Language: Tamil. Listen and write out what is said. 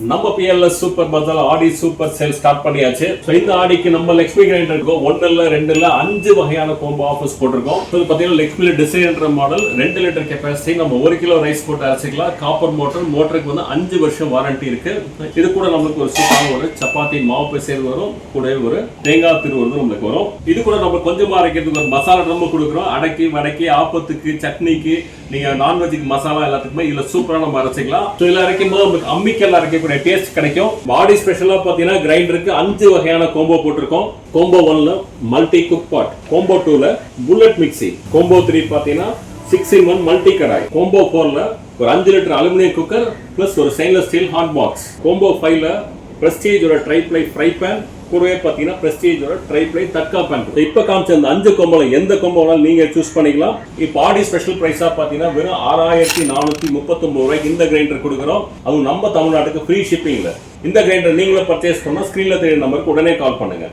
நம்ம PLS சூப்பர் பஜார்ல ஆடி சூப்பர் சேல் ஸ்டார்ட் பண்ணியாச்சு. சோ இந்த ஆடிக்கு நம்ம லக்ஷ்மி கிரைண்டருக்கு 1 இல்ல 2 இல்ல 5 வகையான கோம்போ ஆஃபர்ஸ் போட்டுருக்கோம். இது பாத்தீங்கன்னா லக்ஷ்மி டிசைன்ன்ற மாடல் 2 லிட்டர் கெபாசிட்டி, நம்ம 1 கிலோ ரைஸ் போட்டு அரைச்சிக்கலாம். காப்பர் மோட்டருக்கு வந்து 5 வருஷம் வாரண்டி இருக்கு. இது கூட நமக்கு ஒரு சூப்பரான ஒரு சப்பாத்தி மாவு பிசைறது வரும், கூடவே ஒரு தேங்காய் திருவுறது நமக்கு வரும். இது கூட நம்ம கொஞ்சமா அரைக்கிறதுக்கு ஒரு மசாலா நம்ம கொடுக்குறோம். அடக்கி வடக்கி ஆப்பத்துக்கு சட்னிக்கு நீங்க நான்வெஜ்க்கு மசாலா எல்லாத்துக்குமே இதுல சூப்பரா நம்ம அரைச்சிக்கலாம். ஸோ இதுல அரைக்கும் போது நமக்கு அம்மிக்கல்ல அரைக்கக்கூடிய டேஸ்ட் கிடைக்கும். பாடி ஸ்பெஷலா பாத்தீங்கன்னா கிரைண்டருக்கு 5 வகையான கோம்போ போட்டிருக்கோம். கோம்போ 1ல மல்டி குக் பாட், கோம்போ 2ல புல்லட் மிக்சி, கோம்போ 3 பாத்தீங்கன்னா 6-in-1 மல்டி கடாய், கோம்போ 4ல ஒரு 5 லிட்டர் அலுமினியம் குக்கர் பிளஸ் ஒரு stainless steel hot box, combo 5ல பிரஸ்டீஜ் ஒரு ட்ரைப்ளை ஃப்ரை பேன், கூடவே பாத்தீங்கன்னா பிரஸ்டீஜோட ட்ரைப்ளை தட்கா பேன். இப்ப காமிச்ச அந்த 5 கோம்போல எந்த கோம்போனாலும் நீங்க சூஸ் பண்ணிக்கலாம். இப்போ ஆடி ஸ்பெஷல் பிரைஸா பாத்தீங்கன்னா வெறும் 6439 ரூபாய்க்கு இந்த கிரைண்டர் கொடுக்குறோம். அதுவும் நம்ம தமிழ்நாட்டுக்கு ஃப்ரீ ஷிப்பிங்ல. இந்த கிரைண்டர் நீங்களும் பர்ச்சேஸ் பண்ணா ஸ்கிரீன்ல தெரியுற நம்பருக்கு உடனே கால் பண்ணுங்க.